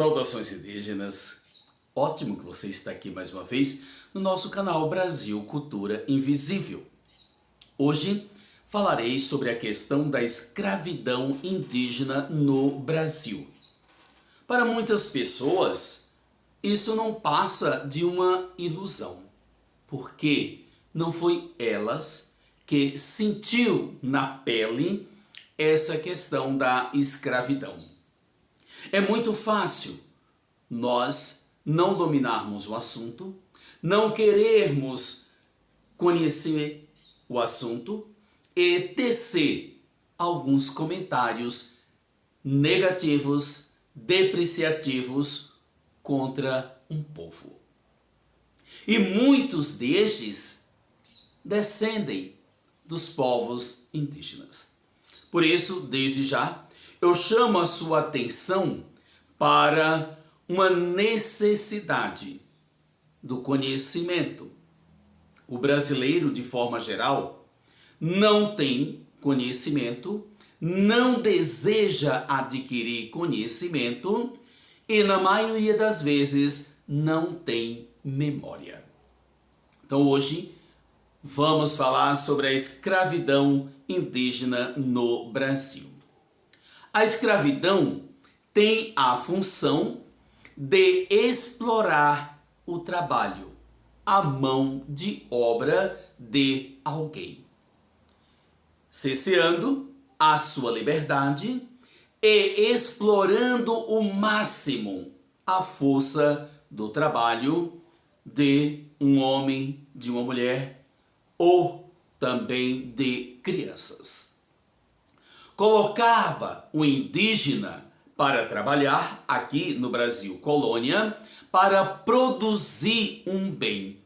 Saudações indígenas, ótimo que você está aqui mais uma vez no nosso canal Brasil Cultura Invisível. Hoje falarei sobre a questão da escravidão indígena no Brasil. Para muitas pessoas, isso não passa de uma ilusão, porque não foi elas que sentiu na pele essa questão da escravidão. É muito fácil nós não dominarmos o assunto, não querermos conhecer o assunto e tecer alguns comentários negativos, depreciativos contra um povo. E muitos destes descendem dos povos indígenas. Por isso, desde já, eu chamo a sua atenção para uma necessidade do conhecimento. O brasileiro, de forma geral, não tem conhecimento, não deseja adquirir conhecimento e, na maioria das vezes, não tem memória. Então, hoje, vamos falar sobre a escravidão indígena no Brasil. A escravidão tem a função de explorar o trabalho, a mão de obra de alguém, cerceando a sua liberdade e explorando o máximo a força do trabalho de um homem, de uma mulher ou também de crianças. Colocava o indígena para trabalhar aqui no Brasil colônia para produzir um bem.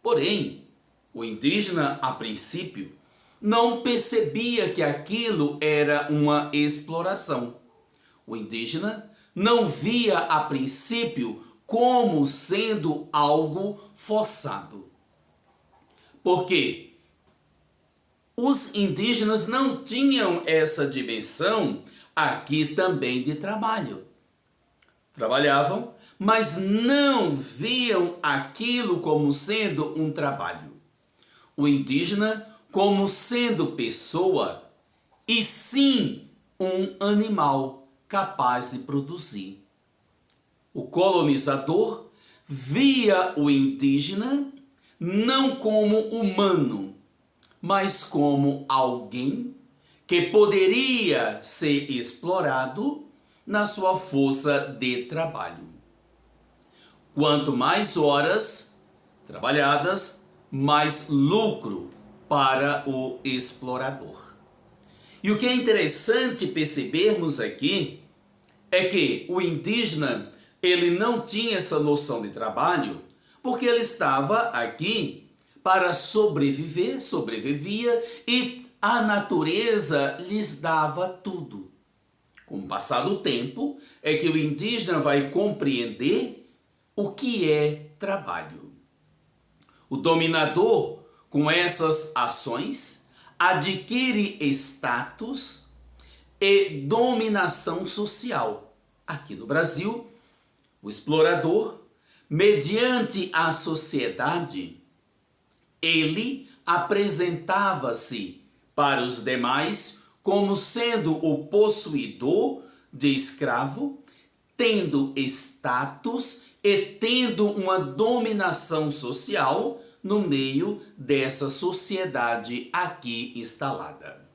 Porém, o indígena, a princípio, não percebia que aquilo era uma exploração. O indígena não via, a princípio, como sendo algo forçado. Por quê? Os indígenas não tinham essa dimensão aqui também de trabalho. Trabalhavam, mas não viam aquilo como sendo um trabalho. O indígena como sendo pessoa e sim um animal capaz de produzir. O colonizador via o indígena não como humano, mas como alguém que poderia ser explorado na sua força de trabalho. Quanto mais horas trabalhadas, mais lucro para o explorador. E o que é interessante percebermos aqui é que o indígena, ele não tinha essa noção de trabalho, porque ele estava aqui para sobreviver, sobrevivia e a natureza lhes dava tudo. Com o passar do tempo, é que o indígena vai compreender o que é trabalho. O dominador, com essas ações, adquire status e dominação social. Aqui no Brasil, o explorador, mediante a sociedade, ele apresentava-se para os demais como sendo o possuidor de escravo, tendo status e tendo uma dominação social no meio dessa sociedade aqui instalada.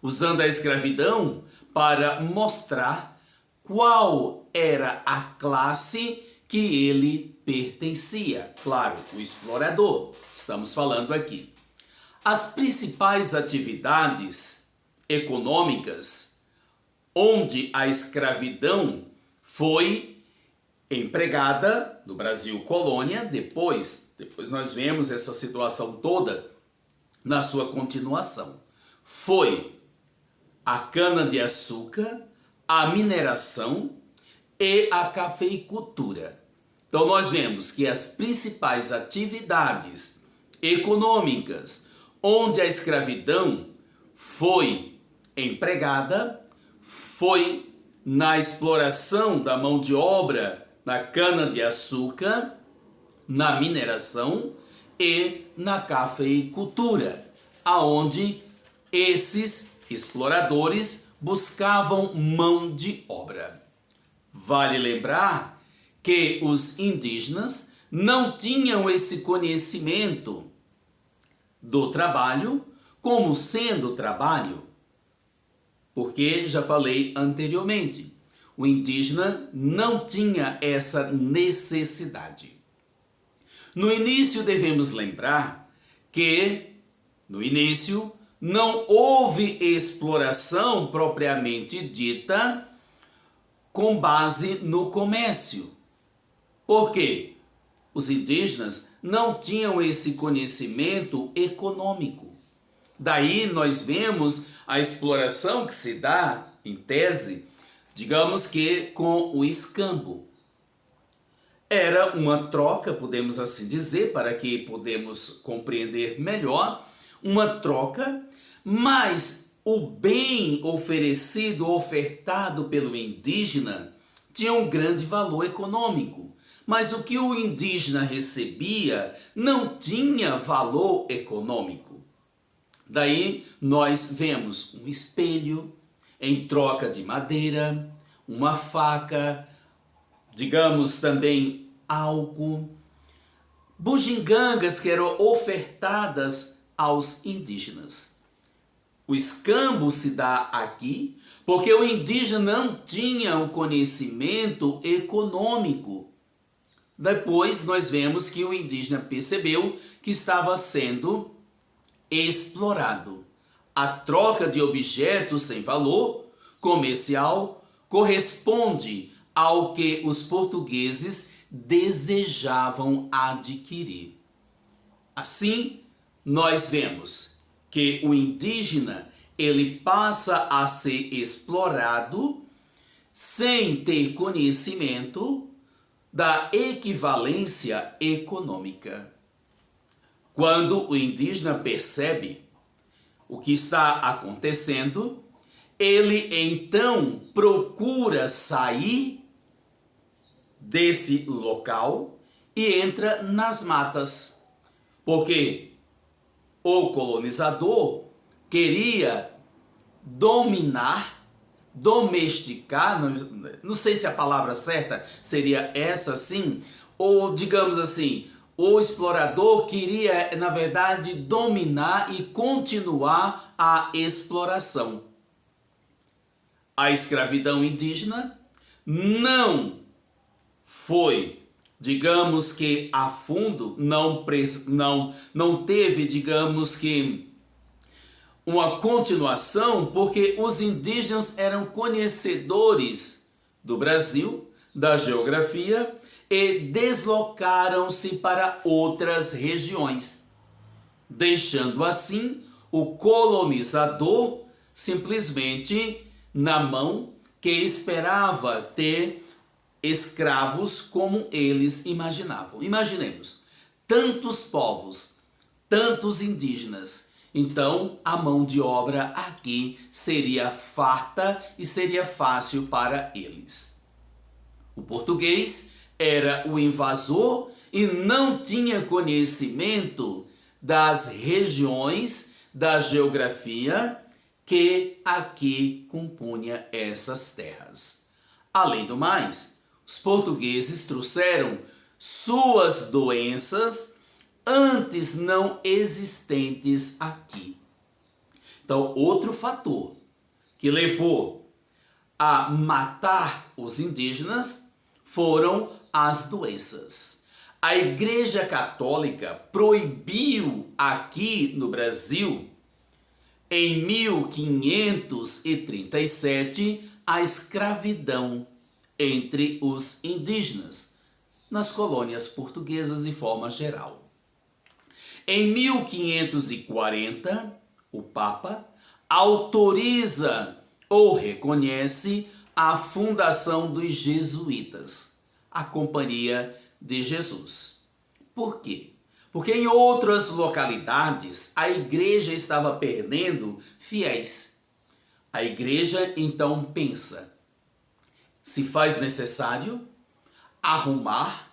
Usando a escravidão para mostrar qual era a classe que ele pertencia. Claro, o explorador, estamos falando aqui. As principais atividades econômicas onde a escravidão foi empregada no Brasil colônia, depois nós vemos essa situação toda na sua continuação. Foi a cana-de-açúcar, a mineração e a cafeicultura. Então nós vemos que as principais atividades econômicas onde a escravidão foi empregada, foi na exploração da mão de obra na cana-de-açúcar, na mineração e na cafeicultura, aonde esses exploradores buscavam mão de obra. Vale lembrar que os indígenas não tinham esse conhecimento do trabalho como sendo trabalho, porque já falei anteriormente, o indígena não tinha essa necessidade. No início devemos lembrar que, no início, não houve exploração propriamente dita com base no comércio. Por quê? Os indígenas não tinham esse conhecimento econômico. Daí nós vemos a exploração que se dá, em tese, digamos que com o escambo. Era uma troca, podemos assim dizer, para que podemos compreender melhor, uma troca, mas o bem oferecido, ofertado pelo indígena, tinha um grande valor econômico. Mas o que o indígena recebia não tinha valor econômico. Daí nós vemos um espelho em troca de madeira, uma faca, digamos também álcool, bugigangas que eram ofertadas aos indígenas. O escambo se dá aqui porque o indígena não tinha o conhecimento econômico. Depois nós vemos que o indígena percebeu que estava sendo explorado. A troca de objetos sem valor comercial corresponde ao que os portugueses desejavam adquirir. Assim, nós vemos que o indígena ele passa a ser explorado sem ter conhecimento da equivalência econômica. Quando o indígena percebe o que está acontecendo, ele então procura sair desse local e entra nas matas, porque o colonizador queria dominar, domesticar, não sei se a palavra certa seria essa sim, ou digamos assim, o explorador queria, na verdade, dominar e continuar a exploração. A escravidão indígena não foi, digamos que a fundo, não teve, digamos que, uma continuação, porque os indígenas eram conhecedores do Brasil, da geografia, e deslocaram-se para outras regiões, deixando assim o colonizador simplesmente na mão que esperava ter escravos como eles imaginavam. Imaginemos, tantos povos, tantos indígenas, então a mão de obra aqui seria farta e seria fácil para eles. O português era o invasor e não tinha conhecimento das regiões da geografia que aqui compunha essas terras. Além do mais, os portugueses trouxeram suas doenças antes não existentes aqui. Então, outro fator que levou a matar os indígenas foram as doenças. A Igreja Católica proibiu aqui no Brasil, em 1537, a escravidão entre os indígenas, nas colônias portuguesas de forma geral. Em 1540, o Papa autoriza ou reconhece a fundação dos jesuítas, a Companhia de Jesus. Por quê? Porque em outras localidades a igreja estava perdendo fiéis. A igreja então pensa: se faz necessário arrumar,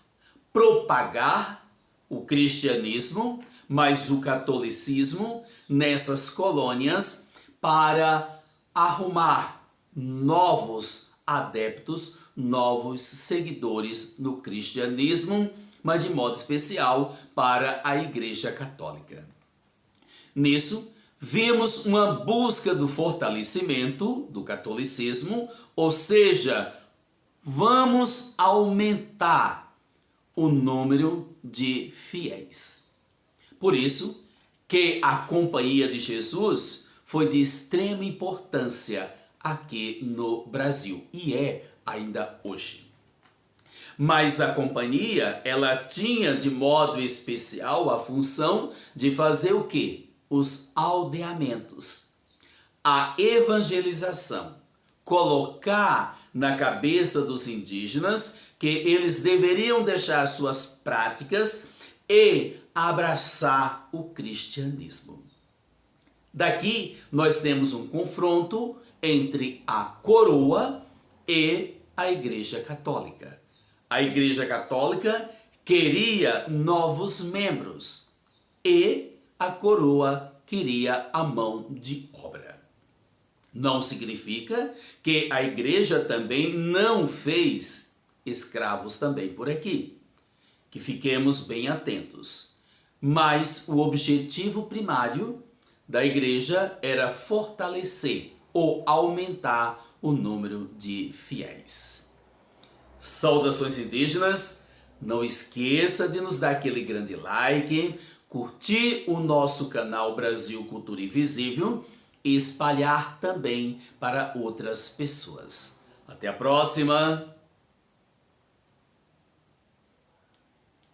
propagar o cristianismo, mas o catolicismo nessas colônias para arrumar novos adeptos, novos seguidores no cristianismo, mas de modo especial para a Igreja Católica. Nisso, vimos uma busca do fortalecimento do catolicismo, ou seja, vamos aumentar o número de fiéis. Por isso que a Companhia de Jesus foi de extrema importância aqui no Brasil e é ainda hoje. Mas a companhia, ela tinha de modo especial a função de fazer o quê? Os aldeamentos, a evangelização, colocar na cabeça dos indígenas que eles deveriam deixar suas práticas e abraçar o cristianismo. Daqui nós temos um confronto entre a coroa e a Igreja Católica. A Igreja Católica queria novos membros e a coroa queria a mão de obra. Não significa que a Igreja também não fez escravos também por aqui. Que fiquemos bem atentos. Mas o objetivo primário da Igreja era fortalecer ou aumentar o número de fiéis. Saudações indígenas, não esqueça de nos dar aquele grande like, curtir o nosso canal Brasil Cultura Invisível e espalhar também para outras pessoas. Até a próxima!